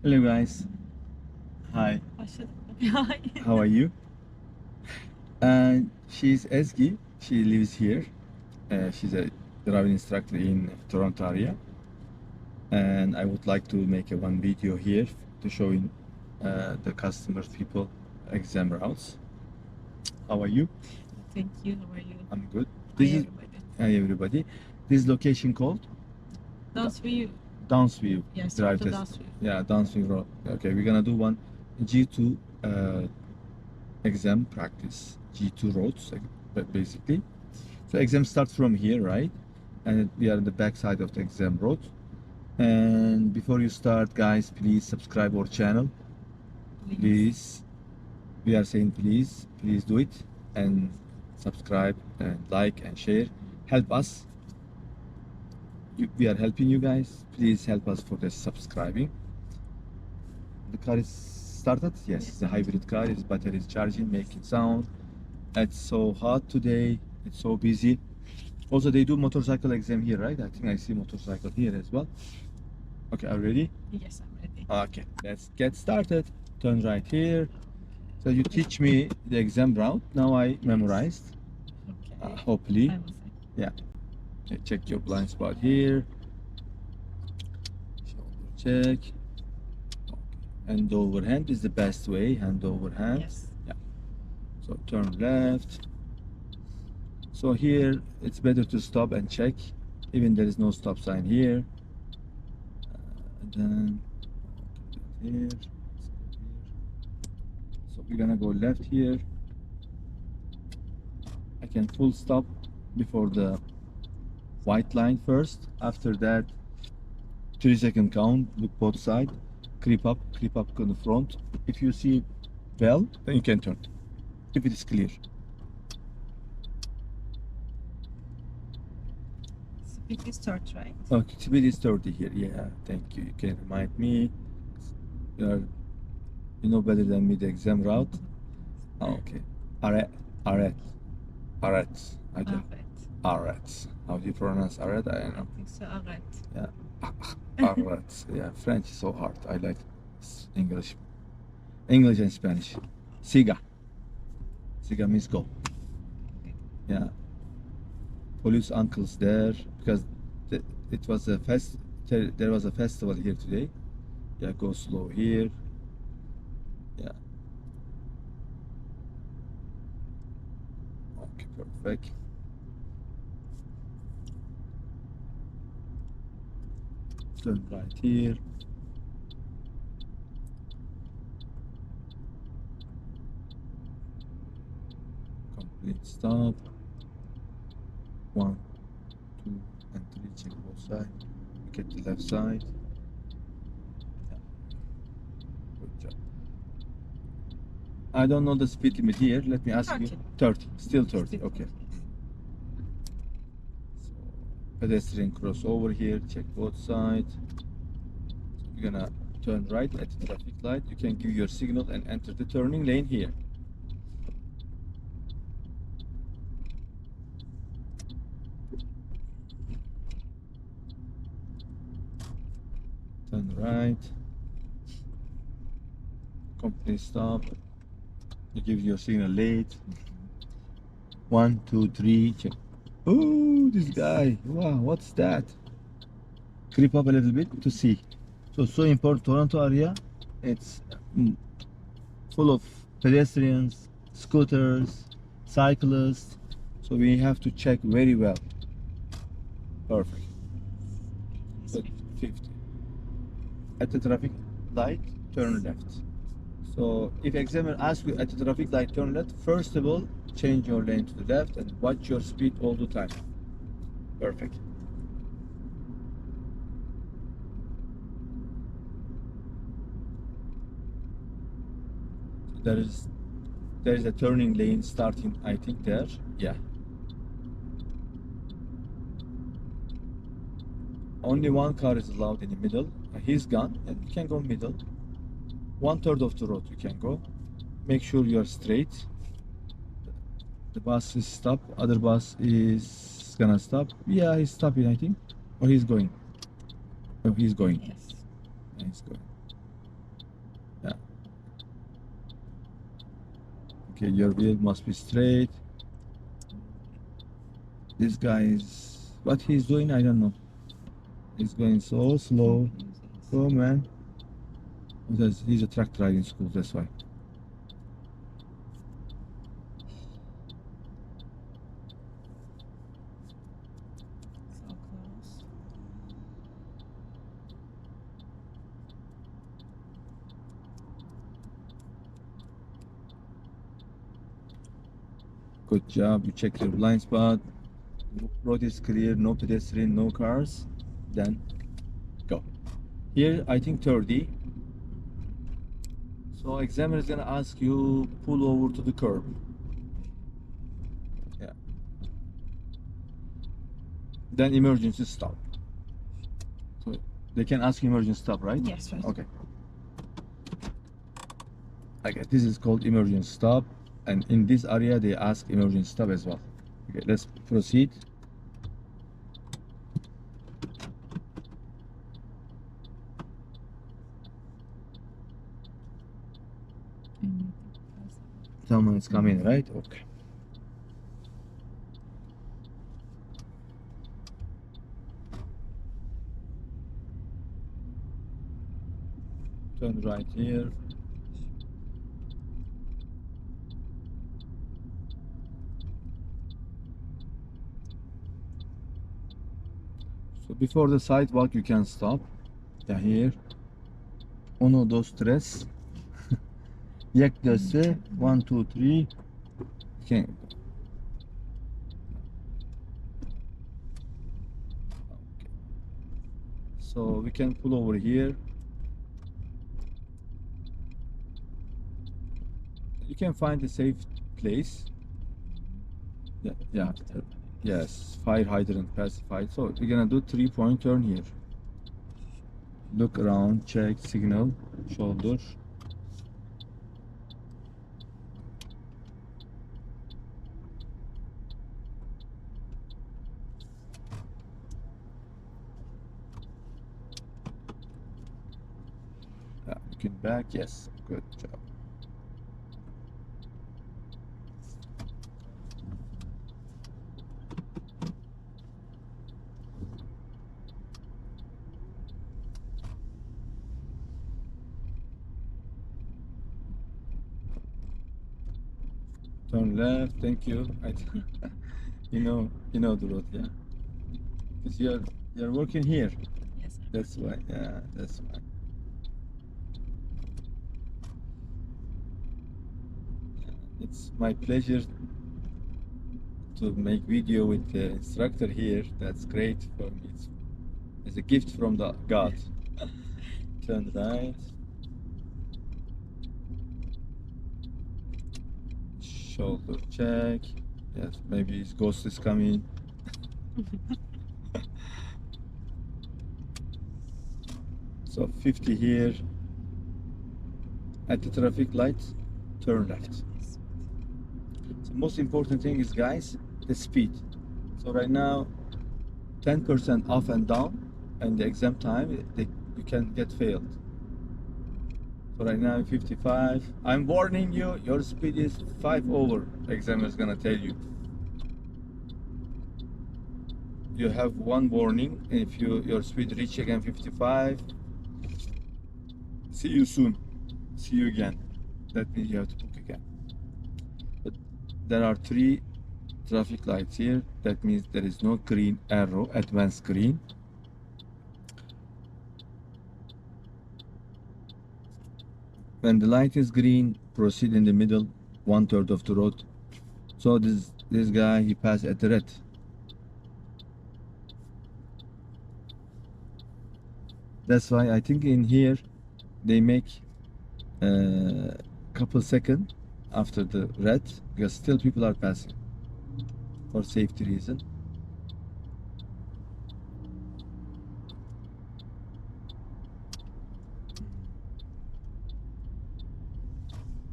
Hello guys. Hi. Başladık. How are you? And she's Ezgi. She lives here. She's a driving instructor in Toronto area. And I would like to make a one video here to showing the customers people exam routes. How are you? Thank you. How are you? I'm good. Hi This is everybody. hi everybody. This location called Downsview. Downsview Yes, Drive to Test. Downsview. Yeah, Downsview Road. Okay, we're gonna do one G2 exam practice. G2 roads, basically. So exam starts from here, right? And we are on the back side of the exam road. And before you start, guys, please subscribe our channel. Please. We are saying please do it and subscribe and like and share. Help us. We are helping you guys. Please help us for the subscribing. The car is started. Yes, it's a hybrid car. Its battery is charging, making sound. It's so hot today. It's so busy. Also, they do motorcycle exam here, right? I think I see motorcycle here as well. Okay, are you ready? Yes, I'm ready. Okay, let's get started. Turn right here. So you teach me the exam route. Now I memorized. Okay. Hopefully. I will say. Yeah. Okay, check your blind spot here. Shoulder check. Okay. Hand over hand is the best way. Hand over hand. Yes. Yeah. So turn left. So here it's better to stop and check. Even there is no stop sign here. And then here. So we're gonna go left here. I can full stop before the white line first. After that, 3-second count, look both sides, creep up on the front. If you see well, then you can turn. If it is clear. Speed is start, right? Okay, speed is 30 here. Yeah, thank you. You can remind me. You know better than me the exam route. Oh, okay. Aret. Aret. Aret. I don't. Aret. How do you pronounce Aret? I don't know. I think so. Alright. Yeah. Aret. Yeah, French is so hard. I like English. English and Spanish. Siga. Siga means go. Yeah. Police uncles there because it was a there was a festival here today. Yeah, go slow here. Yeah. Okay, perfect. Turn right here. Complete stop. 1, 2, and 3. Check both sides. Look at the left side. Yeah. Good job. I don't know the speed limit here. Let me ask 30. you. 30. Still 30. Still Okay. 30. So pedestrian crossover here. Check both sides. So you're gonna turn right at the traffic light. You can give your signal and enter the turning lane here. Turn right. Complete stop. You give your signal late. 1, 2, 3. Check. Oh, this guy. Wow, what's that? Creep up a little bit to see. So important Toronto area. It's full of pedestrians, scooters, cyclists. So we have to check very well. Perfect. But 50. At the traffic light, turn left. So if examiner asks you at the traffic light, turn left, first of all, change your lane to the left and watch your speed all the time. Perfect. There is a turning lane starting, I think there. Yeah. Only one car is allowed in the middle. He's gone, and you can go middle. 1/3 of the road you can go. Make sure you are straight. The bus is stopped. Other bus is gonna stop. Yeah, he's stopping, I think. Or he's going. Oh, he's going. Yes. Yeah, he's going. Okay, your wheel must be straight. This guy is, what he's doing, I don't know. He's going so slow. Oh man. Because he's a truck driving school, that's why. So close. Good job, you check your blind spot. Road is clear, no pedestrian, no cars. Then go. Here, I think 30. So examiner is gonna ask you pull over to the curb. Yeah. Then emergency stop. So they can ask emergency stop, right? Yes, right. Okay. Okay, this is called emergency stop, and in this area they ask emergency stop as well. Okay, let's proceed. Mm. Someone is coming, right? Okay. Turn right here. So before the sidewalk you can stop. Yeah, here. Uno, dos, tres. Yek dese. 1, 2, 3. Okay. So we can pull over here. You can find a safe place. Yeah, yeah. Yes, fire hydrant pacified. So we're gonna do 3-point turn here. Look around, check signal, shoulder. Looking back, yes, good job. Turn left, thank you. You know the road, yeah. Because you're working here. Yes, sir. That's why, yeah, that's why. It's my pleasure to make video with the instructor here. That's great for me. It's a gift from the God. Turn right. Shoulder check. Yes, maybe his ghost is coming. So 50 here. At the traffic light, turn left. Yes. The most important thing is, guys, the speed. So right now, 10% up and down, and the exam time, you can get failed. So right now, 55. I'm warning you, your speed is 5 over. Examiner is gonna tell you. You have one warning. If your speed reach again 55, see you soon. See you again. That means you have to book again. But there are 3 traffic lights here. That means there is no green arrow, advanced green. When the light is green, proceed in the middle, 1/3 of the road. So this guy, he passed at the red. That's why I think in here they make a couple seconds after the red, because still people are passing for safety reason.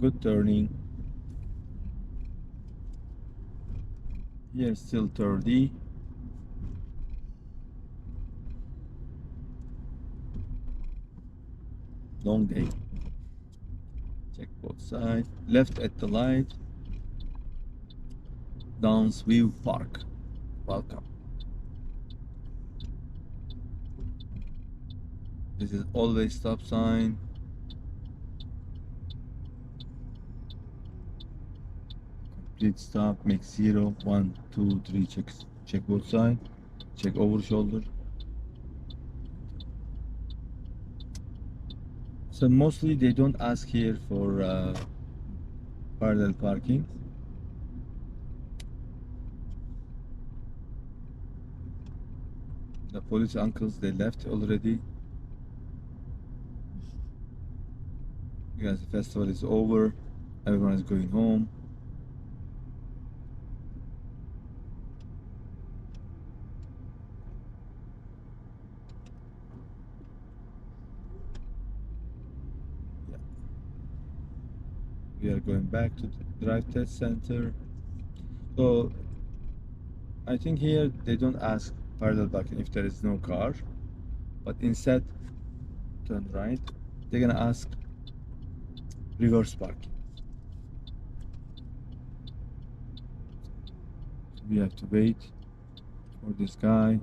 Good turning. Here still 30. Long day. Check both sides. Left at the light. Downsview Park. Welcome. This is always stop sign. Complete stop, make 0, 1, 2, 3, check both sides, check over shoulder. So mostly they don't ask here for parallel parking. The police uncles, they left already. Because the festival is over, everyone is going home. Yeah. We are going back to the DriveTest center. So I think here they don't ask parallel parking if there is no car, but instead turn right. They're gonna ask reverse parking. So we have to wait for this guy.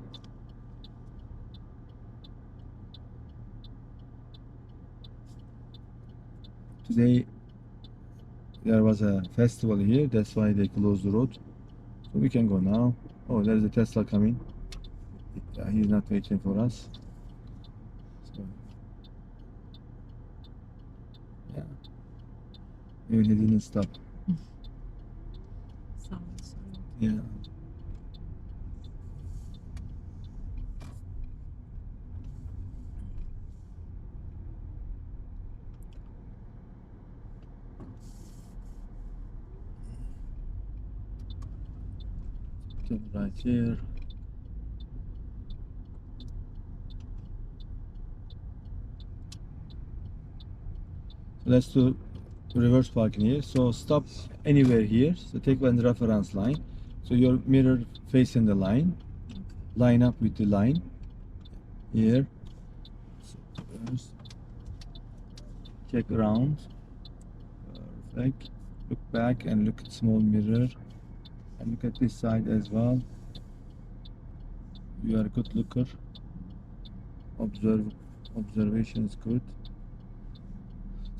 Today there was a festival here, that's why they closed the road. So we can go now. Oh, there's a Tesla coming. Yeah, he's not waiting for us. So, yeah. Even he didn't stop. Sounds Yeah. Turn right here. Let's do reverse parking here. So stop anywhere here. So take one reference line. So your mirror facing the line. Line up with the line here. So first, check around. Perfect. Look back and look at small mirror. And look at this side as well. You are a good looker. Observation is good.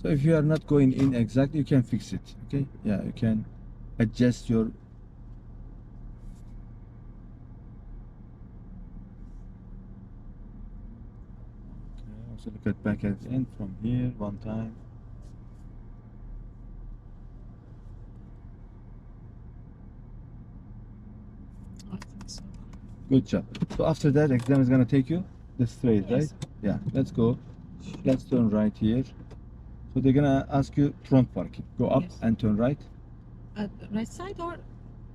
So if you are not going in exactly, you can fix it. Okay? Yeah, you can adjust your. Okay, also look at back at the end from here one time. I think so. Good job. So after that, exam is gonna take you the straight, Yes. right? Yeah. Let's go. Let's turn right here. So they're gonna ask you front parking. Go up Yes. and turn right. Right side or?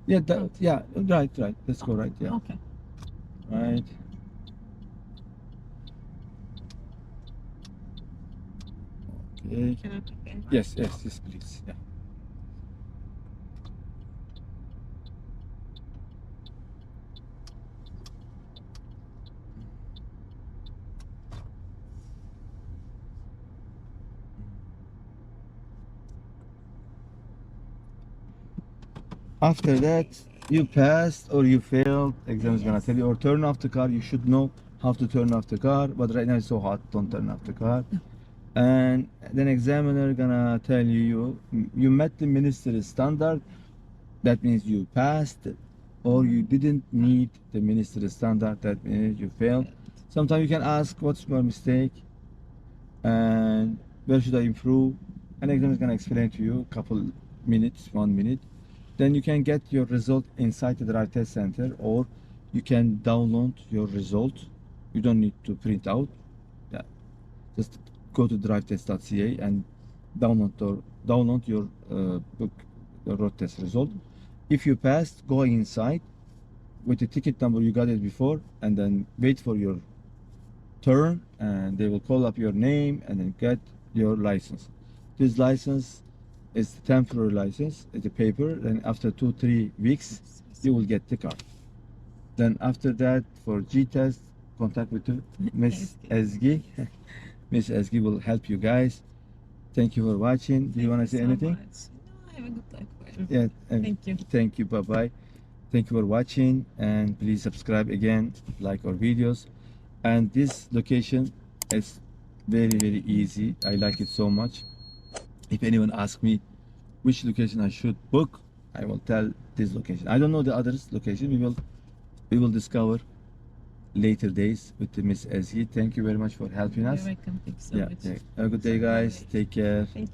Yeah, Front. yeah, right. Let's go right. Yeah, Okay. right. Okay. Can I pick them? Yes, please. Yeah. After that, you passed or you failed. Exam is gonna Yes. tell you, or turn off the car. You should know how to turn off the car, but right now it's so hot. Don't turn off the car. And then examiner gonna tell you met the ministry standard. That means you passed, or you didn't meet the ministry standard. That means you failed. Sometimes you can ask, what's my mistake, and where should I improve? And examiner is gonna explain to you a couple minutes, 1 minute. Then you can get your result inside the DriveTest center, or you can download your result. You don't need to print out. Yeah, just go to drivetest.ca and download your book, the road test result. If you passed, go inside with the ticket number you got it before, and then wait for your turn, and they will call up your name and then get your license. This license is the temporary license, it's a paper. Then after 2-3 weeks, you will get the car. Then after that, for G test, contact with Miss Ezgi. Miss Ezgi will help you guys. Thank you for watching. Do you want to say so anything? much. No, have a good life. Yeah. Thank you. Thank you. Bye bye. Thank you for watching, and please subscribe again, like our videos. And this location is very easy. I like it so much. If anyone asks me which location I should book, I will tell this location. I don't know the others location. We will discover later days with the Miss Ezgi. Thank you very much for helping You're us. welcome. Thank you so Yeah, much. yeah. Have a good day, guys. Take care. Thank